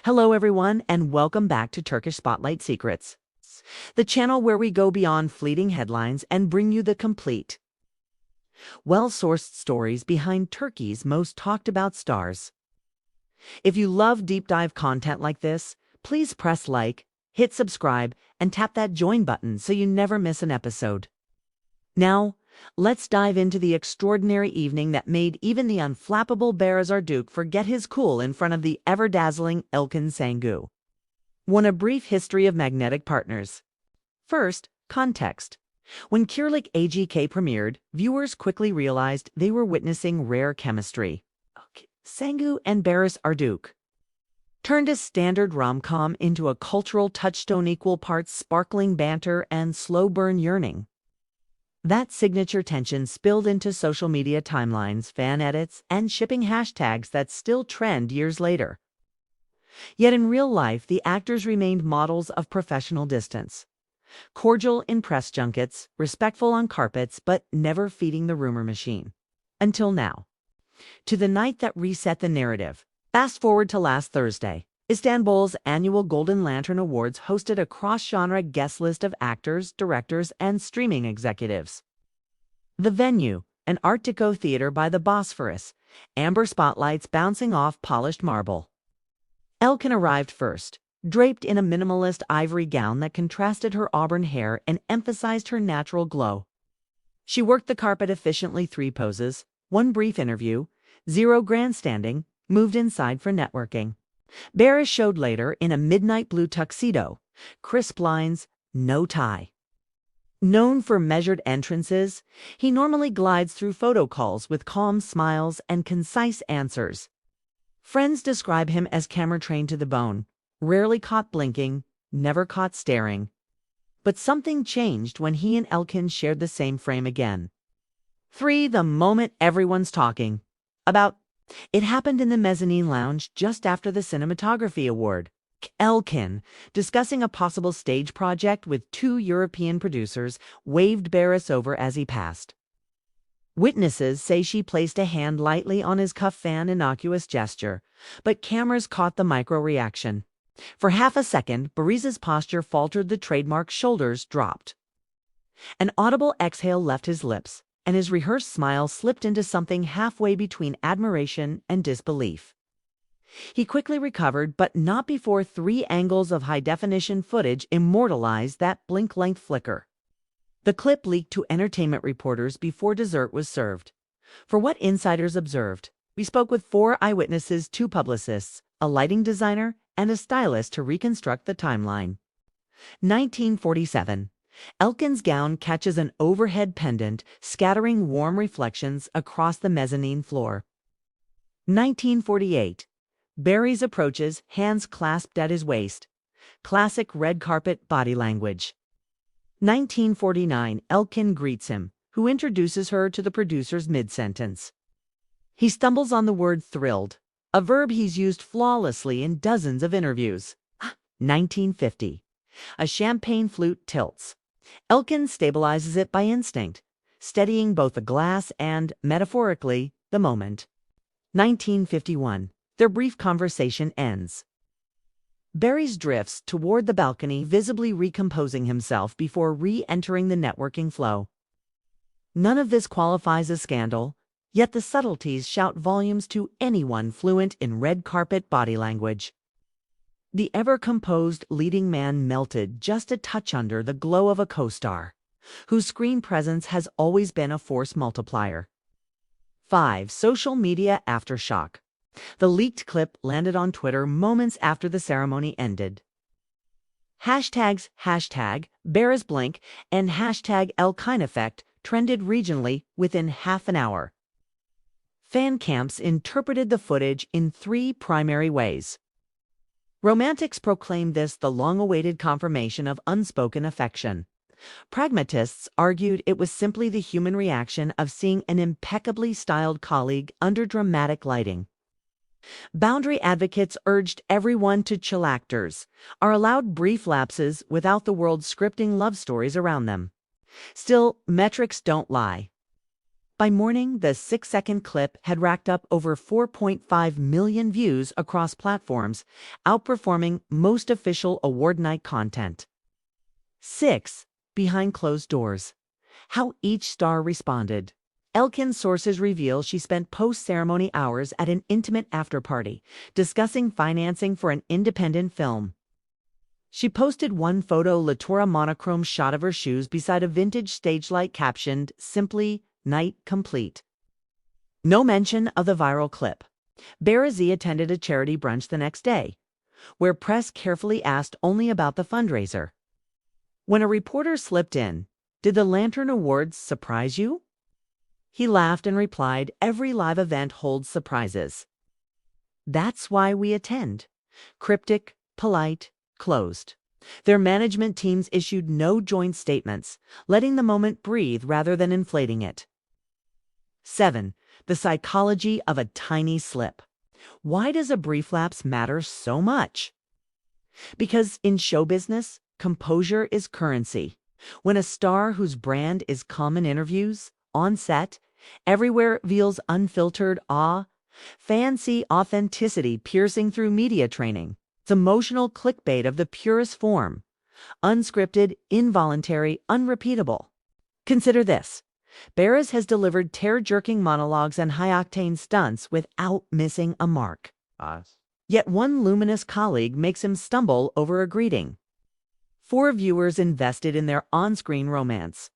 Hello everyone and welcome back to Turkish Spotlight Secrets, the channel where we go beyond fleeting headlines and bring you the complete, well-sourced stories behind Turkey's most talked about stars. If you love deep dive content like this, please press like, hit subscribe, and tap that join button so you never miss an episode. Now, let's dive into the extraordinary evening that made even the unflappable Barış Arduç forget his cool in front of the ever-dazzling Elçin Sangu. A brief history of magnetic partners. First, context. When Kirlik AGK premiered, viewers quickly realized they were witnessing rare chemistry. Sangu and Barış Arduç turned a standard rom-com into a cultural touchstone, equal parts sparkling banter and slow-burn yearning. That signature tension spilled into social media timelines, fan edits, and shipping hashtags that still trend years later. Yet in real life, the actors remained models of professional distance. Cordial in press junkets, respectful on carpets, but never feeding the rumor machine. Until now. To the night that reset the narrative. Fast forward to last Thursday. Istanbul's annual Golden Lantern Awards hosted a cross-genre guest list of actors, directors, and streaming executives. The venue, an Art Deco theater by the Bosphorus, amber spotlights bouncing off polished marble. Elçin arrived first, draped in a minimalist ivory gown that contrasted her auburn hair and emphasized her natural glow. She worked the carpet efficiently, 3 poses, 1 brief interview, 0 grandstanding, moved inside for networking. Barış showed later in a midnight blue tuxedo, crisp lines, no tie. Known for measured entrances, he normally glides through photo calls with calm smiles and concise answers. Friends describe him as camera-trained to the bone, rarely caught blinking, never caught staring. But something changed when he and Elçin shared the same frame again. 3. The moment everyone's talking about. It happened in the mezzanine lounge just after the cinematography award. Elçin, discussing a possible stage project with 2 European producers, waved Barış over as he passed. Witnesses say she placed a hand lightly on his cuff, an innocuous gesture, but cameras caught the micro-reaction. For half a second, Barış's posture faltered, the trademark shoulders dropped. An audible exhale left his lips, and his rehearsed smile slipped into something halfway between admiration and disbelief. He quickly recovered, but not before 3 angles of high-definition footage immortalized that blink-length flicker. The clip leaked to entertainment reporters before dessert was served. For what insiders observed, we spoke with 4 eyewitnesses, 2 publicists, a lighting designer, and a stylist to reconstruct the timeline. 1947. Elçin's gown catches an overhead pendant, scattering warm reflections across the mezzanine floor. 1948. Barış approaches, hands clasped at his waist. Classic red carpet body language. 1949. Elçin greets him, who introduces her to the producers mid-sentence. He stumbles on the word thrilled, a verb he's used flawlessly in dozens of interviews. 1950. A champagne flute tilts. Elçin stabilizes it by instinct, steadying both the glass and, metaphorically, the moment. 1951. Their brief conversation ends. Barış drifts toward the balcony, visibly recomposing himself before re-entering the networking flow. None of this qualifies as scandal, yet the subtleties shout volumes to anyone fluent in red carpet body language. The ever-composed leading man melted just a touch under the glow of a co-star, whose screen presence has always been a force multiplier. 5. Social media aftershock. The leaked clip landed on Twitter moments after the ceremony ended. Hashtags #BarışBlink and #ElçinEffect trended regionally within half an hour. Fan camps interpreted the footage in 3 primary ways. Romantics proclaimed this the long-awaited confirmation of unspoken affection. Pragmatists argued it was simply the human reaction of seeing an impeccably styled colleague under dramatic lighting. Boundary advocates urged everyone to chill. Actors are allowed brief lapses without the world scripting love stories around them. Still, metrics don't lie. By morning, the 6-second clip had racked up over 4.5 million views across platforms, outperforming most official award night content. 6. Behind closed doors. How each star responded. Elçin sources reveal she spent post-ceremony hours at an intimate after-party, discussing financing for an independent film. She posted one photo Latoura monochrome shot of her shoes beside a vintage stage light captioned simply, "Night complete." No mention of the viral clip. Barış attended a charity brunch the next day, where press carefully asked only about the fundraiser. When a reporter slipped in, "Did the Lantern Awards surprise you?" He laughed and replied, "Every live event holds surprises. That's why we attend." Cryptic, polite, closed. Their management teams issued no joint statements, letting the moment breathe rather than inflating it. 7. The psychology of a tiny slip. Why does a brief lapse matter so much? Because in show business, composure is currency. When a star whose brand is calm in interviews, on set, everywhere reveals unfiltered awe, fans see authenticity piercing through media training. It's emotional clickbait of the purest form. Unscripted, involuntary, unrepeatable. Consider this. Barış has delivered tear-jerking monologues and high-octane stunts without missing a mark. Yet one luminous colleague makes him stumble over a greeting. 4 viewers invested in their on-screen romance.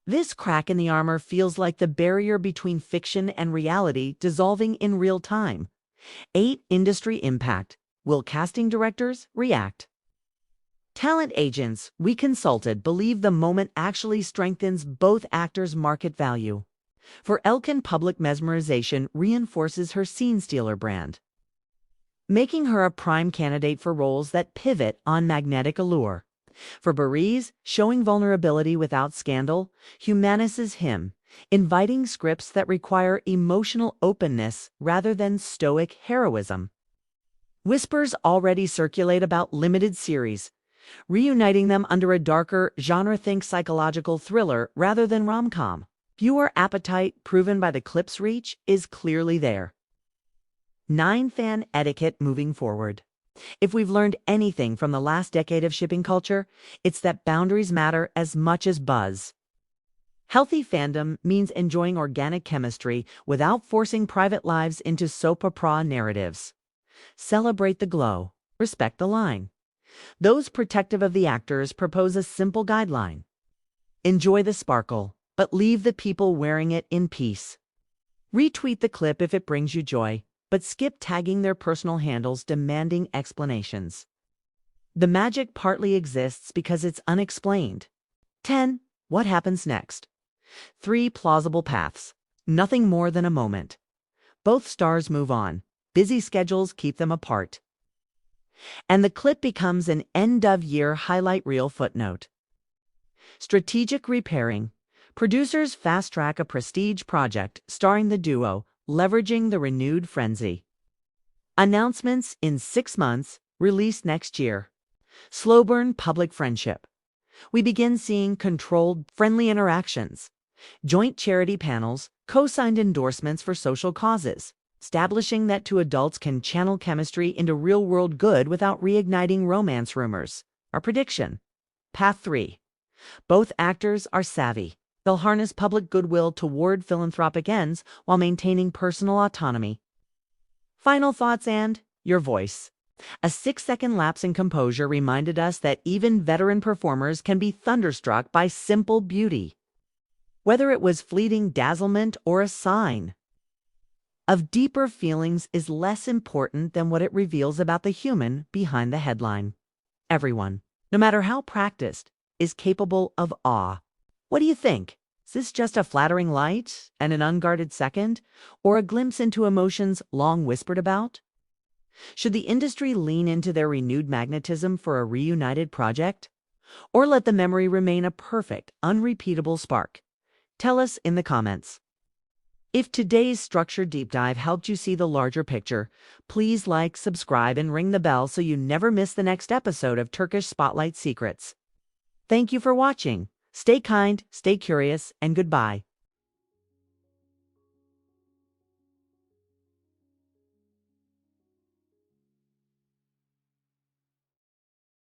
This crack in the armor feels like the barrier between fiction and reality dissolving in real time. 8. Industry impact. Will casting directors react? Talent agents we consulted believe the moment actually strengthens both actors' market value. For Elçin, public mesmerization reinforces her scene-stealer brand, making her a prime candidate for roles that pivot on magnetic allure. For Barış, showing vulnerability without scandal humanizes him, inviting scripts that require emotional openness rather than stoic heroism. Whispers already circulate about limited series, reuniting them under a darker genre, think psychological thriller rather than rom-com. Viewer appetite, proven by the clip's reach, is clearly there. 9. Fan etiquette moving forward. If we've learned anything from the last decade of shipping culture, it's that boundaries matter as much as buzz. Healthy fandom means enjoying organic chemistry without forcing private lives into soap opera narratives. Celebrate the glow. Respect the line. Those protective of the actors propose a simple guideline. Enjoy the sparkle, but leave the people wearing it in peace. Retweet the clip if it brings you joy, but skip tagging their personal handles demanding explanations. The magic partly exists because it's unexplained. 10. What happens next? 3 plausible paths. Nothing more than a moment. Both stars move on. Busy schedules keep them apart. And the clip becomes an end-of-year highlight reel footnote. Strategic repairing. Producers fast-track a prestige project starring the duo, leveraging the renewed frenzy. Announcements in 6 months, release next year. Slow burn public friendship. We begin seeing controlled, friendly interactions. Joint charity panels, co-signed endorsements for social causes. Establishing that 2 adults can channel chemistry into real-world good without reigniting romance rumors. Our prediction. Path 3. Both actors are savvy. They'll harness public goodwill toward philanthropic ends while maintaining personal autonomy. Final thoughts and your voice. A 6-second lapse in composure reminded us that even veteran performers can be thunderstruck by simple beauty, whether it was fleeting dazzlement or a sign of deeper feelings is less important than what it reveals about the human behind the headline. Everyone, no matter how practiced, is capable of awe. What do you think? Is this just a flattering light and an unguarded second, or a glimpse into emotions long whispered about? Should the industry lean into their renewed magnetism for a reunited project, or let the memory remain a perfect, unrepeatable spark? Tell us in the comments. If today's structured deep dive helped you see the larger picture, please like, subscribe, and ring the bell so you never miss the next episode of Turkish Spotlight Secrets. Thank you for watching. Stay kind, stay curious, and goodbye.